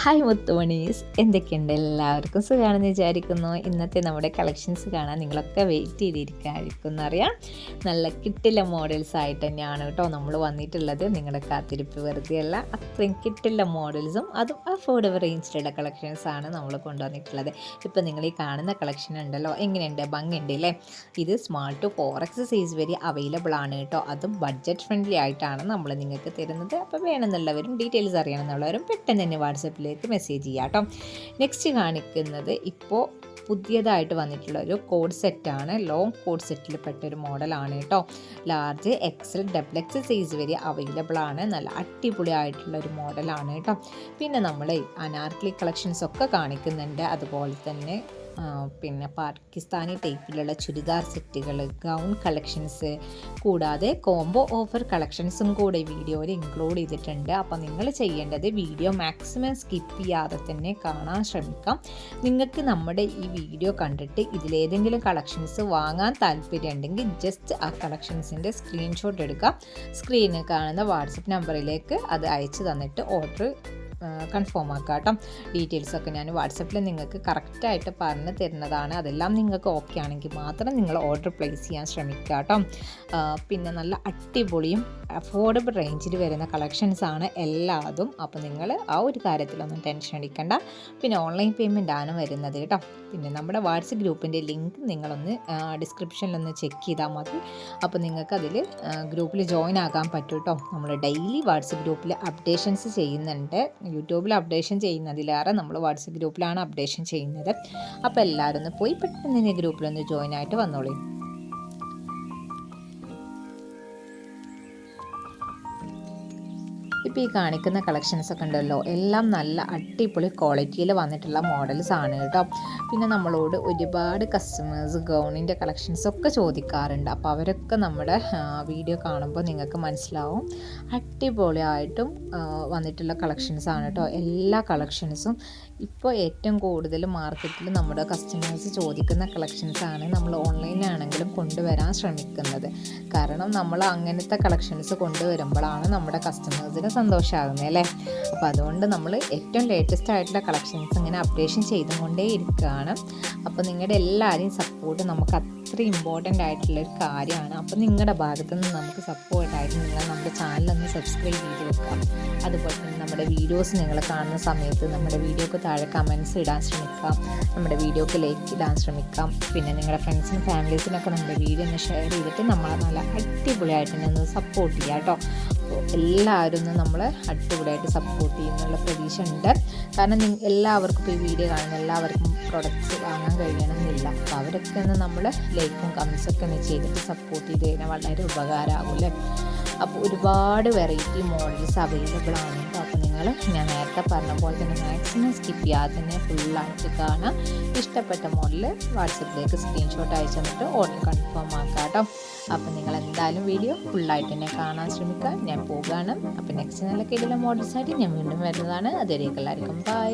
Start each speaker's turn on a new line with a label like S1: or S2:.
S1: Hi മുത്തുമണീസ്, എന്തൊക്കെയുണ്ട്? എല്ലാവർക്കും സുഖമാണെന്ന് വിചാരിക്കുന്നു. ഇന്നത്തെ നമ്മുടെ കളക്ഷൻസ് കാണാൻ നിങ്ങളൊക്കെ വെയിറ്റ് ചെയ്തിരിക്കുമായിരിക്കും എന്നറിയാം. നല്ല കിട്ടില്ല മോഡൽസ് ആയിട്ട് തന്നെയാണ് കേട്ടോ നമ്മൾ വന്നിട്ടുള്ളത്. നിങ്ങളുടെ കാത്തിരിപ്പ് വെറുതെ അല്ല, അത്രയും കിട്ടില്ല മോഡൽസും അതും അഫോർഡബിൾ റേഞ്ചിലുള്ള കളക്ഷൻസാണ് നമ്മൾ കൊണ്ടുവന്നിട്ടുള്ളത്. ഇപ്പോൾ നിങ്ങൾ ഈ കാണുന്ന കളക്ഷൻ ഉണ്ടല്ലോ, എങ്ങനെയുണ്ട്? ഭംഗിയുണ്ട് അല്ലേ? ഇത് സ്മാൾ ടു 4X സൈസ് വരെ അവൈലബിൾ ആണ് കേട്ടോ. അതും ബഡ്ജറ്റ് ഫ്രണ്ട്ലി ആയിട്ടാണ് നമ്മൾ നിങ്ങൾക്ക് തരുന്നത്. അപ്പോൾ വേണമെന്നുള്ളവരും ഡീറ്റെയിൽസ് അറിയണമെന്നുള്ളവരും പെട്ടെന്ന് തന്നെ വാട്സപ്പിലേക്ക് മെസ്സേജ് ചെയ്യാം കേട്ടോ. നെക്സ്റ്റ് കാണിക്കുന്നത് ഇപ്പോൾ പുതിയതായിട്ട് വന്നിട്ടുള്ള ഒരു കോഡ് സെറ്റാണ്. ലോങ് കോഡ് സെറ്റിൽ പെട്ടൊരു മോഡലാണ് കേട്ടോ. ലാർജ് XL XXL സൈസ് വരെ അവൈലബിൾ ആണ്. നല്ല അടിപൊളിയായിട്ടുള്ള ഒരു മോഡലാണ് കേട്ടോ. പിന്നെ നമ്മൾ അനാർക്കലി കളക്ഷൻസ് ഒക്കെ കാണിക്കുന്നുണ്ട്. അതുപോലെ തന്നെ പിന്നെ പാകിസ്ഥാനി ടൈപ്പിലുള്ള ചുരിദാർ സെറ്റുകൾ, ഗൗൺ കളക്ഷൻസ്, കൂടാതെ കോംബോ ഓഫർ കളക്ഷൻസും കൂടെ വീഡിയോയിൽ ഇൻക്ലൂഡ് ചെയ്തിട്ടുണ്ട്. അപ്പോൾ നിങ്ങൾ ചെയ്യേണ്ടത് വീഡിയോ മാക്സിമം സ്കിപ്പ് ചെയ്യാതെ തന്നെ കാണാൻ ശ്രമിക്കാം. നിങ്ങൾക്ക് നമ്മുടെ ഈ വീഡിയോ കണ്ടിട്ട് ഇതിലേതെങ്കിലും കളക്ഷൻസ് വാങ്ങാൻ താല്പര്യമുണ്ടെങ്കിൽ ജസ്റ്റ് ആ കളക്ഷൻസിൻ്റെ സ്ക്രീൻഷോട്ട് എടുക്കുക. സ്ക്രീനിൽ കാണുന്ന വാട്സപ്പ് നമ്പറിലേക്ക് അത് അയച്ചു തന്നിട്ട് ഓർഡർ കൺഫേം ആക്കുക കേട്ടോ. ഡീറ്റെയിൽസൊക്കെ ഞാൻ വാട്സപ്പിൽ നിങ്ങൾക്ക് കറക്റ്റായിട്ട് പറഞ്ഞു തരുന്നതാണ്. അതെല്ലാം നിങ്ങൾക്ക് ഓക്കെ ആണെങ്കിൽ മാത്രം നിങ്ങൾ ഓർഡർ പ്ലേസ് ചെയ്യാൻ ശ്രമിക്കുക കേട്ടോ. പിന്നെ നല്ല അടിപൊളിയും അഫോർഡബിൾ റേഞ്ചിൽ വരുന്ന കളക്ഷൻസാണ് എല്ലാതും. അപ്പോൾ നിങ്ങൾ ആ ഒരു കാര്യത്തിലൊന്നും ടെൻഷൻ അടിക്കണ്ട. പിന്നെ ഓൺലൈൻ പേയ്മെൻ്റ് ആണ് വരുന്നത് കേട്ടോ. പിന്നെ നമ്മുടെ വാട്സപ്പ് ഗ്രൂപ്പിൻ്റെ ലിങ്ക് നിങ്ങളൊന്ന് ഡിസ്ക്രിപ്ഷനിലൊന്ന് ചെക്ക് ചെയ്താൽ മതി. അപ്പോൾ നിങ്ങൾക്ക് അതിൽ ഗ്രൂപ്പിൽ ജോയിൻ ആകാൻ പറ്റും കേട്ടോ. നമ്മൾ ഡെയിലി വാട്സപ്പ് ഗ്രൂപ്പിൽ അപ്ഡേഷൻസ് ചെയ്യുന്നുണ്ട്. യൂട്യൂബിൽ അപ്ഡേഷൻ ചെയ്യുന്നതിലേറെ നമ്മൾ വാട്സപ്പ് ഗ്രൂപ്പിലാണ് അപ്ഡേഷൻ ചെയ്യുന്നത്. അപ്പോൾ എല്ലാവരും ഒന്ന് പോയി പെട്ടെന്ന് തന്നെ ഗ്രൂപ്പിലൊന്ന് ജോയിൻ ആയിട്ട് വന്നോളൂ. ഇപ്പോൾ ഈ കാണിക്കുന്ന കളക്ഷൻസൊക്കെ ഉണ്ടല്ലോ, എല്ലാം നല്ല അടിപൊളി ക്വാളിറ്റിയിൽ വന്നിട്ടുള്ള മോഡൽസ് ആണ് കേട്ടോ. പിന്നെ നമ്മളോട് ഒരുപാട് കസ്റ്റമേഴ്സ് ഗൗണിൻ്റെ കളക്ഷൻസൊക്കെ ചോദിക്കാറുണ്ട്. അപ്പോൾ അവരൊക്കെ നമ്മുടെ വീഡിയോ കാണുമ്പോൾ നിങ്ങൾക്ക് മനസ്സിലാവും അടിപൊളിയായിട്ടും വന്നിട്ടുള്ള കളക്ഷൻസാണ് കേട്ടോ. എല്ലാ കളക്ഷൻസും ഇപ്പോൾ ഏറ്റവും കൂടുതൽ മാർക്കറ്റിൽ നമ്മുടെ കസ്റ്റമേഴ്സ് ചോദിക്കുന്ന കളക്ഷൻസാണ് നമ്മൾ ഓൺലൈനാണെങ്കിലും കൊണ്ടുവരാൻ ശ്രമിക്കുന്നത്. കാരണം നമ്മൾ അങ്ങനത്തെ കളക്ഷൻസ് കൊണ്ടുവരുമ്പോഴാണ് നമ്മുടെ കസ്റ്റമേഴ്സിന് സന്തോഷമാകുന്നത് അല്ലേ. അപ്പോൾ അതുകൊണ്ട് നമ്മൾ ഏറ്റവും ലേറ്റസ്റ്റ് ആയിട്ടുള്ള കളക്ഷൻസ് ഇങ്ങനെ അപ്ഡേഷൻ ചെയ്തുകൊണ്ടേ ഇരിക്കുകയാണ്. അപ്പോൾ നിങ്ങളുടെ എല്ലാവരെയും സപ്പോർട്ട് നമുക്ക് അത്ര ഇമ്പോർട്ടൻ്റ് ആയിട്ടുള്ളൊരു കാര്യമാണ്. അപ്പോൾ നിങ്ങളുടെ ഭാഗത്തു നിന്ന് നമുക്ക് സപ്പോർട്ടായിട്ട് നിങ്ങൾ നമ്മുടെ ചാനലൊന്ന് സബ്സ്ക്രൈബ് ചെയ്ത് വെക്കാം. അതുപോലെ തന്നെ നമ്മുടെ വീഡിയോസ് നിങ്ങൾ കാണുന്ന സമയത്ത് നമ്മുടെ വീഡിയോക്ക് താഴെ കമൻറ്റ്സ് ഇടാൻ ശ്രമിക്കാം, നമ്മുടെ വീഡിയോക്ക് ലൈക്ക് ഇടാൻ ശ്രമിക്കാം. പിന്നെ നിങ്ങളുടെ ഫ്രണ്ട്സിനും ഫാമിലീസിനൊക്കെ നമ്മുടെ വീഡിയോ ഒന്ന് ഷെയർ ചെയ്തിട്ട് നമ്മളെ നല്ല അടിപൊളിയായിട്ട് തന്നെ ഒന്ന് സപ്പോർട്ട് ചെയ്യാം കേട്ടോ. അപ്പോൾ എല്ലാവരും ഒന്ന് നമ്മളെ അടിപൊളിയായിട്ട് സപ്പോർട്ട് ചെയ്യുന്നുള്ള പ്രതീക്ഷ ഉണ്ട്. കാരണം എല്ലാവർക്കും ഇപ്പോൾ ഈ വീഡിയോ കാണുന്ന എല്ലാവർക്കും പ്രൊഡക്റ്റ്സ് വാങ്ങാൻ കഴിയണമെന്നില്ല. അപ്പോൾ അവരൊക്കെ ഒന്ന് നമ്മൾ ലൈക്കും കമൻസൊക്കെ ഒന്ന് ചെയ്തിട്ട് സപ്പോർട്ട് ചെയ്ത് കഴിഞ്ഞാൽ വളരെ ഉപകാരമാകുമല്ലേ. അപ്പോൾ ഒരുപാട് വെറൈറ്റി മോഡൽസ് അവൈലബിൾ ആണ് കേട്ടോ. അപ്പോൾ നിങ്ങൾ ഞാൻ നേരത്തെ പറഞ്ഞ പോലെ തന്നെ മാക്സിമം സ്കിപ്പ് ചെയ്യാതെ തന്നെ ഫുള്ളായിട്ട് കാണാം. ഇഷ്ടപ്പെട്ട മോഡൽ വാട്സപ്പിലേക്ക് സ്ക്രീൻഷോട്ട് അയച്ചു തന്നിട്ട് ഓർഡർ കൺഫേം ആക്കാം കേട്ടോ. അപ്പോൾ നിങ്ങൾ എന്തായാലും വീഡിയോ ഫുള്ളായിട്ട് തന്നെ കാണാൻ ശ്രമിക്കുക. ഞാൻ പോകുകയാണ്. അപ്പോൾ നെക്സ്റ്റ് നല്ല കിടിലൻ മോഡൽസായിട്ട് ഞാൻ വീണ്ടും വരുന്നതാണ്. അതുവരേക്കും എല്ലാവർക്കും ബൈ.